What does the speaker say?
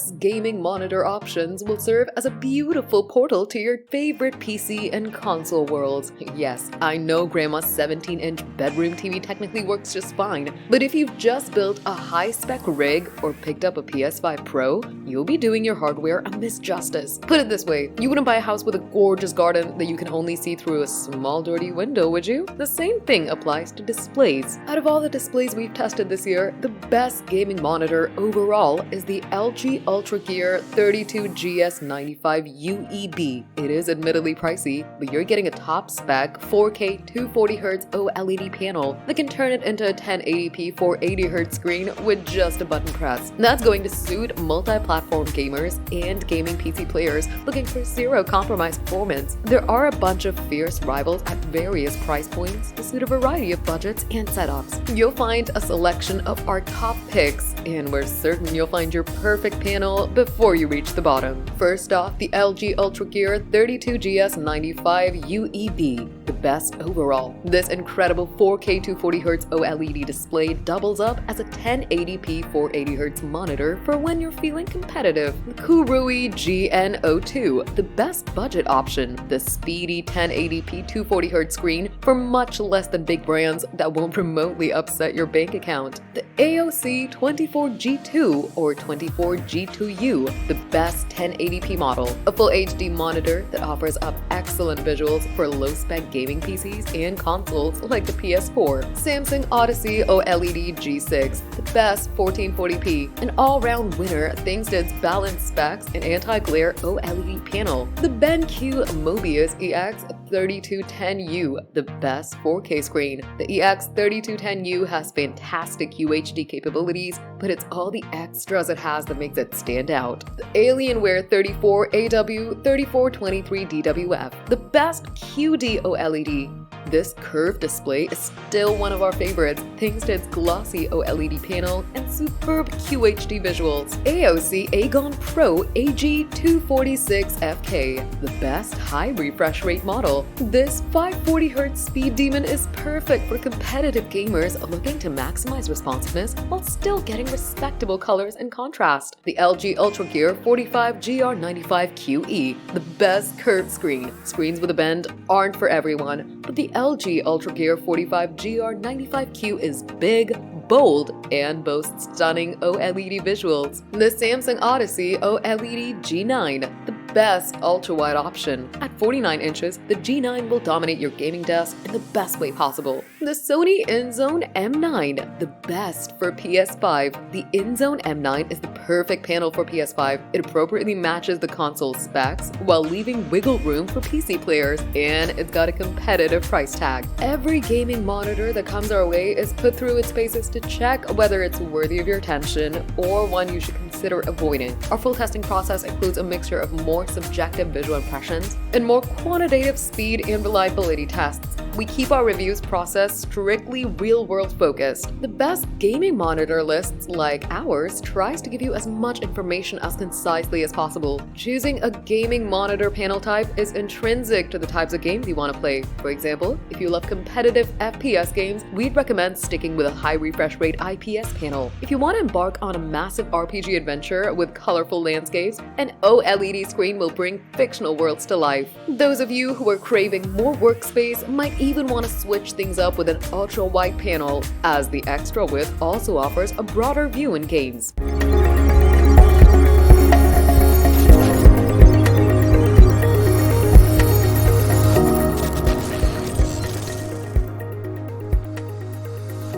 best gaming monitor options will serve as a beautiful portal to your favorite PC and console worlds. Yes, I know Grandma's 17-inch bedroom TV technically works just fine, but if you've just built a high-spec rig or picked up a PS5 Pro, you'll be doing your hardware a misjustice. Put it this way, you wouldn't buy a house with a gorgeous garden that you can only see through a small dirty window, would you? The same thing applies to displays. Out of all the displays we've tested this year, the best gaming monitor overall is the LG Ultra Gear 32GS95 UEB. It is admittedly pricey, but you're getting a top-spec 4K 240Hz OLED panel that can turn it into a 1080p 480Hz screen with just a button press. That's going to suit multi-platform gamers and gaming PC players looking for zero-compromise performance. There are a bunch of fierce rivals at various price points to suit a variety of budgets and setups. You'll find a selection of our top picks, and we're certain you'll find your perfect panel before you reach the bottom. First off, the LG Ultra Gear 32GS95 UEB, the best overall. This incredible 4K 240Hz OLED display doubles up as a 1080p 480Hz monitor for when you're feeling competitive. The Kurui GN02, the best budget option, the speedy 1080p 240Hz screen for much less than big brands that won't remotely upset your bank account. The AOC 24G2 or 24G2U, the best 1080p model, a full HD monitor that offers up excellent visuals for low-spec gaming PCs and consoles like the PS4. Samsung Odyssey OLED G6, the best 1440p, an all-round winner thanks to its balanced specs and anti-glare OLED panel. The BenQ Mobius EX3210U, the best 4K screen. The EX3210U has fantastic UHD capabilities, but it's all the extras it has that makes it stand out. The Alienware 34AW 3423DWF, the best QD OLED. This curved display is still one of our favorites thanks to its glossy OLED panel and superb QHD visuals. AOC Agon Pro AG246FK, the best high refresh rate model. This 540Hz speed demon is perfect for competitive gamers looking to maximize responsiveness while still getting respectable colors and contrast. The LG Ultra Gear 45GR95QE, the best curved screen. Screens with a bend aren't for everyone, but the LG Ultra Gear 45GR95Q is big, bold, and boasts stunning OLED visuals. The Samsung Odyssey OLED G9, the best ultra-wide option. At 49 inches, the G9 will dominate your gaming desk in the best way possible. The Sony InZone M9, the best for PS5. The InZone M9 is the perfect panel for PS5. It appropriately matches the console's specs while leaving wiggle room for PC players, and it's got a competitive price tag. Every gaming monitor that comes our way is put through its paces to check whether it's worthy of your attention or one you should consider avoiding. Our full testing process includes a mixture of more subjective visual impressions and more quantitative speed and reliability tests. We keep our reviews process strictly real-world focused. The best gaming monitor lists like ours tries to give you as much information as concisely as possible. Choosing a gaming monitor panel type is intrinsic to the types of games you want to play. For example, if you love competitive FPS games, we'd recommend sticking with a high refresh rate IPS panel. If you want to embark on a massive RPG adventure with colorful landscapes, an OLED screen will bring fictional worlds to life. Those of you who are craving more workspace might even want to switch things up with an ultra-wide panel, as the extra width also offers a broader view in games.